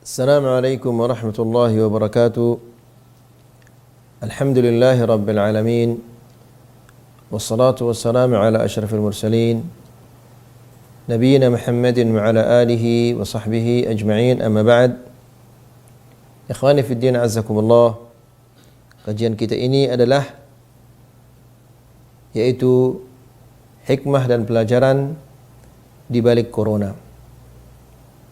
Assalamualaikum warahmatullahi wabarakatuh. Alhamdulillahi rabbil alamin. Wassalatu wassalamu ala asyrafil mursalin Nabiyyina Muhammadin wa ala alihi wa sahbihi ajma'in, amma ba'd. Ikhwani fid din, azzakumullah. Kajian kita ini adalah yaitu hikmah dan pelajaran di balik corona.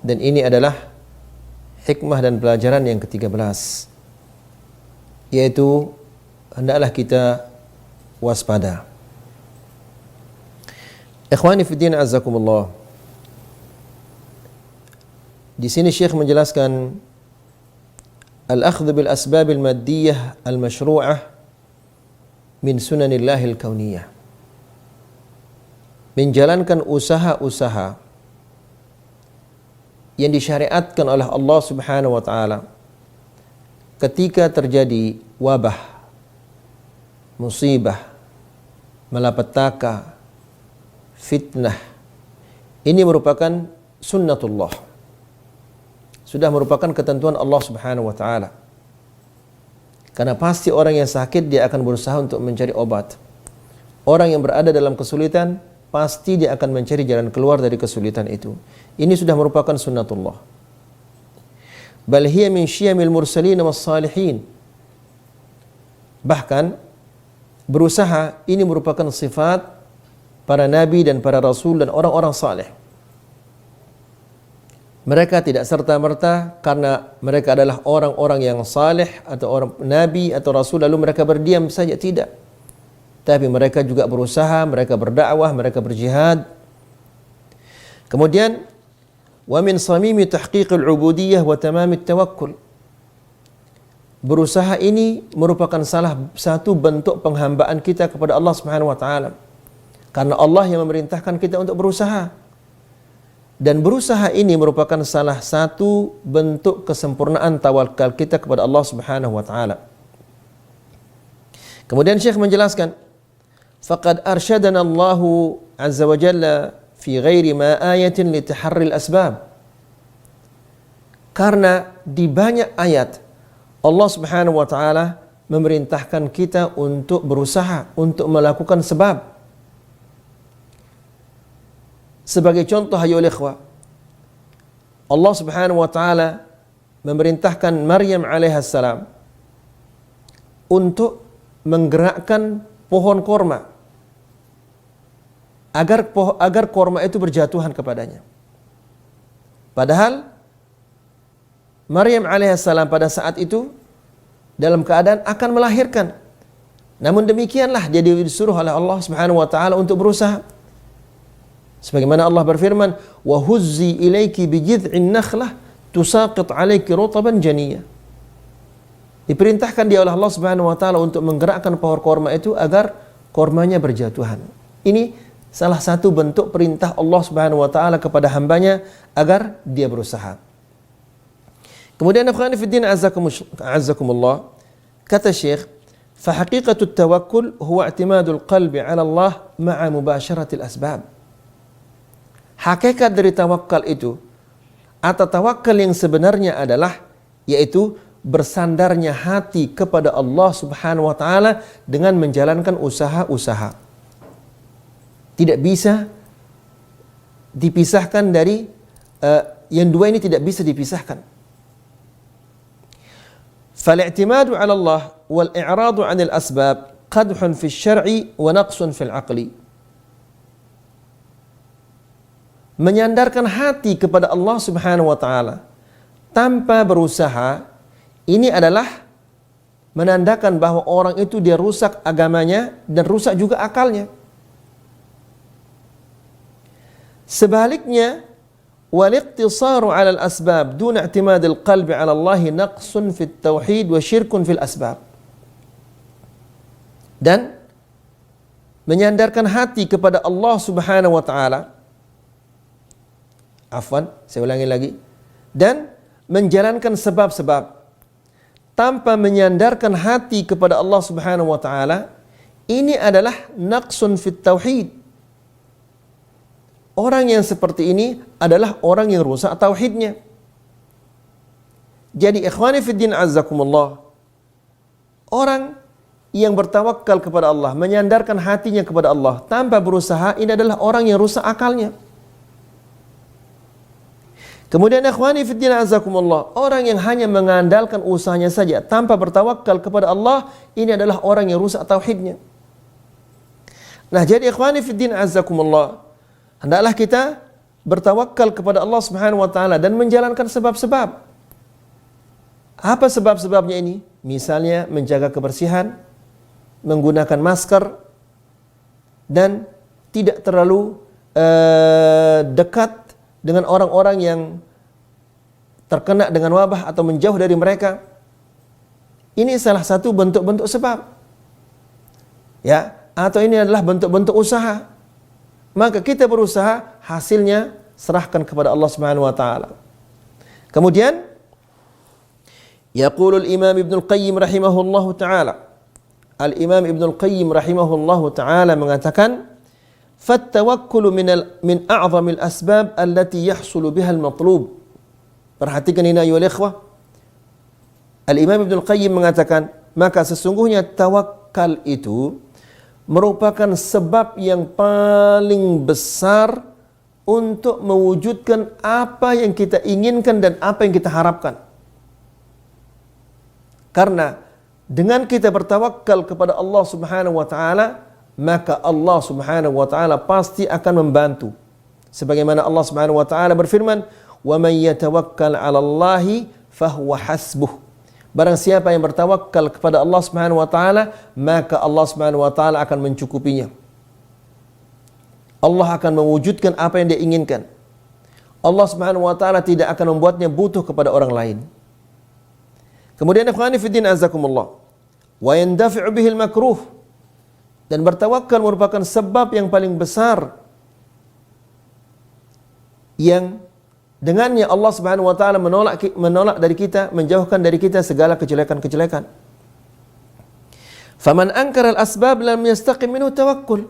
Dan ini adalah hikmah dan pelajaran yang ke-13, yaitu hendaklah kita waspada. Ikhwani fiddin, azzakumullah. Di sini Syekh menjelaskan al-akhdhu bil asbab al-maddiyah al-mashru'ah min sunanillahil kauniyah. Menjalankan usaha-usaha yang disyariatkan oleh Allah Subhanahu wa taala ketika terjadi wabah, musibah, malapetaka, fitnah. Ini merupakan sunnatullah. Sudah merupakan ketentuan Allah Subhanahu wa taala. Karena pasti orang yang sakit dia akan berusaha untuk mencari obat. Orang yang berada dalam kesulitan pasti dia akan mencari jalan keluar dari kesulitan itu. Ini sudah merupakan sunnatullah. Bal hiya min syiyamil mursalin was salihin. Bahkan berusaha ini merupakan sifat para nabi dan para rasul dan orang-orang saleh. Mereka tidak serta-merta karena mereka adalah orang-orang yang saleh atau orang nabi atau rasul lalu mereka berdiam saja, tidak. Tapi mereka juga berusaha, mereka berdakwah, mereka berjihad. Kemudian wa min samimi tahqiqil ubudiyyah wa tamamit tawakkul. Berusaha ini merupakan salah satu bentuk penghambaan kita kepada Allah Subhanahu wa taala. Karena Allah yang memerintahkan kita untuk berusaha. Dan berusaha ini merupakan salah satu bentuk kesempurnaan tawakal kita kepada Allah Subhanahu wa taala. Kemudian Syekh menjelaskan, faqad arsyadana Allahu azza wa jalla fi ghairi ma ayatin li taharril asbab. Karena di banyak ayat Allah Subhanahu wa taala memerintahkan kita untuk berusaha, untuk melakukan sebab. Sebagai contoh ayyuhal ikhwah, Allah Subhanahu wa taala memerintahkan Maryam alaihissalam untuk menggerakkan pohon korma agar korma itu berjatuhan kepadanya. Padahal Maryam alaihissalam pada saat itu dalam keadaan akan melahirkan. Namun demikianlah dia disuruh oleh Allah Subhanahu wa taala untuk berusaha. Sebagaimana Allah berfirman, "Wa huzzi ilaiki bi jid'in nakhlah tusaqit 'alaiki rutaban janiyya." Diperintahkan dia oleh Allah Subhanahu wa taala untuk menggerakkan pohon korma itu agar kormanya berjatuhan. Ini salah satu bentuk perintah Allah Subhanahu wa taala kepada hambanya agar dia berusaha. Kemudian ikhwani fiddin, azzakumullah, kata Syekh, fa haqiqatut tawakkul huwa i'timadul qalbi 'ala Allah ma'a mubasharatil asbab. Hakikat dari tawakal itu atau tawakal yang sebenarnya adalah yaitu bersandarnya hati kepada Allah Subhanahu wa taala dengan menjalankan usaha-usaha. Tidak bisa dipisahkan dari yang dua ini, tidak bisa dipisahkan. Fal-i'timadu 'ala Allah wal i'radu 'anil asbab qadhun fi syar'i wa naqsun fil 'aqli. Menyandarkan hati kepada Allah Subhanahu wa taala tanpa berusaha ini adalah menandakan bahwa orang itu dia rusak agamanya dan rusak juga akalnya. Sebaliknya, wal iqtisaru 'ala al-asbab duna i'timad al-qalbi 'ala Allah naqsun fi at-tauhid wa syirkun fil asbab. Dan menyandarkan hati kepada Allah Subhanahu wa taala, saya ulangi lagi, dan menjalankan sebab-sebab tanpa menyandarkan hati kepada Allah Subhanahu wa taala, ini adalah naqsun fit tauhid. Orang yang seperti ini adalah orang yang rusak tauhidnya. Jadi ikhwani fiddin azzakumullah, orang yang bertawakal kepada Allah, menyandarkan hatinya kepada Allah tanpa berusaha, ini adalah orang yang rusak akalnya. Kemudian ikhwani fiddin azzakumullah, orang yang hanya mengandalkan usahanya saja tanpa bertawakal kepada Allah, ini adalah orang yang rusak tauhidnya. Nah, jadi ikhwani fiddin azzakumullah, hendaklah kita bertawakal kepada Allah Subhanahu wa taala dan menjalankan sebab-sebab. Apa sebab-sebabnya ini? Misalnya menjaga kebersihan, menggunakan masker, dan tidak terlalu dekat dengan orang-orang yang terkena dengan wabah atau menjauh dari mereka. Ini salah satu bentuk-bentuk sebab. Ya, atau ini adalah bentuk-bentuk usaha. Maka kita berusaha, hasilnya serahkan kepada Allah Subhanahu wa taala. Kemudian yaqulu al-Imam Ibnu Al-Qayyim rahimahullahu taala. Al-Imam Ibnu Al-Qayyim rahimahullahu taala mengatakan, "Fattawakkulu min a'zamil asbab allati yahsulu biha al-matlub." Perhatikan ini ayuhal ikhwah. Al-Imam Ibnu Al-Qayyim mengatakan, maka sesungguhnya tawakal itu merupakan sebab yang paling besar untuk mewujudkan apa yang kita inginkan dan apa yang kita harapkan. Karena dengan kita bertawakal kepada Allah Subhanahu wa taala, maka Allah Subhanahu wa taala pasti akan membantu. Sebagaimana Allah Subhanahu wa taala berfirman, "Wa man yatawakkal 'ala Allahi fahuwa hasbuh." Barang siapa yang bertawakal kepada Allah Subhanahu wa taala, maka Allah Subhanahu wa taala akan mencukupinya. Allah akan mewujudkan apa yang dia inginkan. Allah Subhanahu wa taala tidak akan membuatnya butuh kepada orang lain. Kemudian ikhwani fiddin azakumullah, wa yandafi'u bihil makruh, dan bertawakal merupakan sebab yang paling besar yang dengannya Allah Subhanahu wa taala menolak dari kita, menjauhkan dari kita segala kejelekan-kejelekan. Faman ankara al-asbab lam yastaqim minhu tawakkul.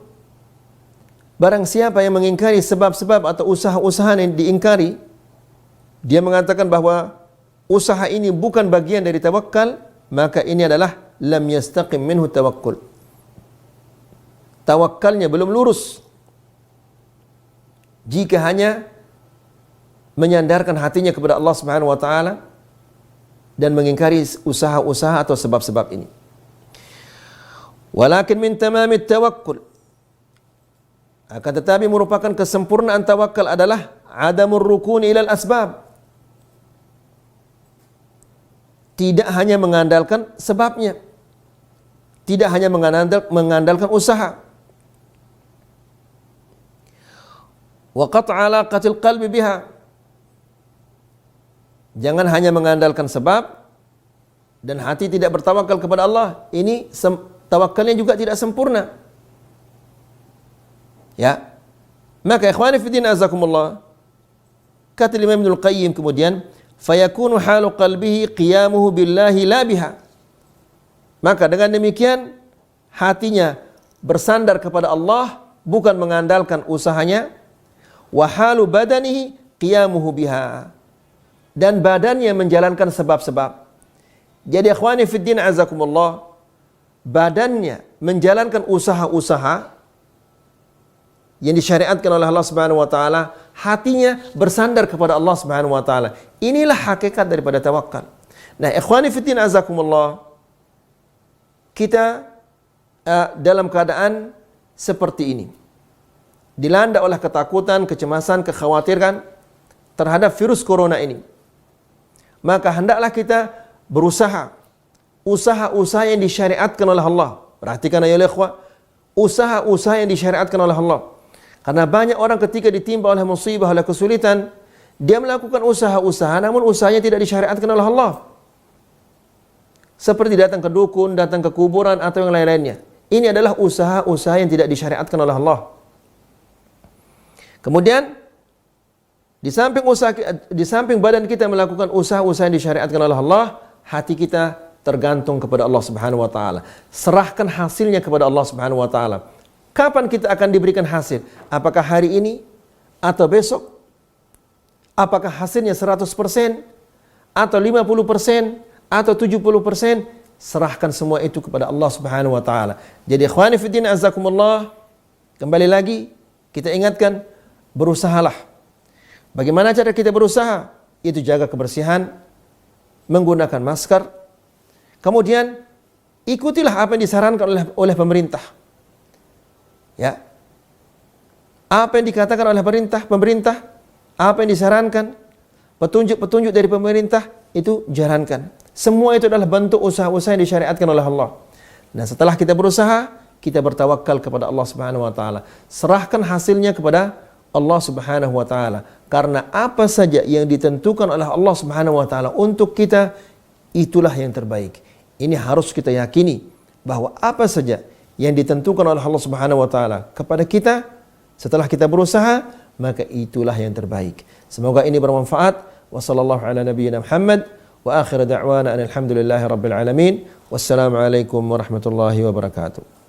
Barang siapa yang mengingkari sebab-sebab atau usaha-usaha yang diingkari, dia mengatakan bahwa usaha ini bukan bagian dari tawakal, maka ini adalah lam yastaqim minhu tawakkul. Tawakkalnya belum lurus jika hanya menyandarkan hatinya kepada Allah Subhanahu wa taala dan mengingkari usaha-usaha atau sebab-sebab ini. Walakin min tamamit tawakkul, akan tetapi merupakan kesempurnaan tawakal adalah adamur rukun ilal asbab. Tidak hanya mengandalkan sebabnya, tidak hanya mengandalkan usaha. Wa qat'a alaqatil qalbi biha, jangan hanya mengandalkan sebab dan hati tidak bertawakal kepada Allah. Ini tawakalnya juga tidak sempurna. Ya. Maka ikhwani fiddin azakumullah, kata Imam Ibnu Al-Qayyim kemudian, fayakunu halu qalbihi qiyamuhu billahi la biha. Maka dengan demikian hatinya bersandar kepada Allah, bukan mengandalkan usahanya. Wa halu badanihi qiyamuhu biha, dan badannya menjalankan sebab-sebab. Jadi ikhwani fiddin azakumullah, badannya menjalankan usaha-usaha yang disyariatkan oleh Allah Subhanahu wa taala, hatinya bersandar kepada Allah Subhanahu wa taala. Inilah hakikat daripada tawakal. Nah, ikhwani fiddin azakumullah, kita dalam keadaan seperti ini, dilanda oleh ketakutan, kecemasan, kekhawatiran terhadap virus corona ini. Maka hendaklah kita berusaha usaha-usaha yang disyariatkan oleh Allah. Perhatikan ya ikhwah, usaha-usaha yang disyariatkan oleh Allah. Karena banyak orang ketika ditimpa oleh musibah, oleh kesulitan, dia melakukan usaha-usaha namun usahanya tidak disyariatkan oleh Allah. Seperti datang ke dukun, datang ke kuburan atau yang lain-lainnya. Ini adalah usaha-usaha yang tidak disyariatkan oleh Allah. Kemudian di samping badan kita melakukan usaha-usaha yang disyariatkan oleh Allah, hati kita tergantung kepada Allah Subhanahu wa taala. Serahkan hasilnya kepada Allah Subhanahu wa taala. Kapan kita akan diberikan hasil? Apakah hari ini atau besok? Apakah hasilnya 100%? atau 50% atau 70%, serahkan semua itu kepada Allah Subhanahu wa taala. Jadi ikhwani fiddin azakumullah, kembali lagi kita ingatkan, berusahalah. Bagaimana cara kita berusaha? Itu jaga kebersihan, menggunakan masker, kemudian ikutilah apa yang disarankan oleh pemerintah. Ya. Apa yang dikatakan oleh pemerintah, apa yang disarankan, petunjuk-petunjuk dari pemerintah, itu jalankan. Semua itu adalah bentuk usaha-usaha yang disyariatkan oleh Allah. Nah, setelah kita berusaha, kita bertawakal kepada Allah Subhanahu wa taala. Serahkan hasilnya kepada Allah Subhanahu wa taala. Karena apa saja yang ditentukan oleh Allah Subhanahu wa taala untuk kita, itulah yang terbaik. Ini harus kita yakini bahwa apa saja yang ditentukan oleh Allah Subhanahu wa taala kepada kita setelah kita berusaha, maka itulah yang terbaik. Semoga ini bermanfaat. Wassallallahu ala nabiyyina Muhammad wa akhir da'wana alhamdulillahi rabbil alamin. Wassalamu alaikum warahmatullahi wabarakatuh.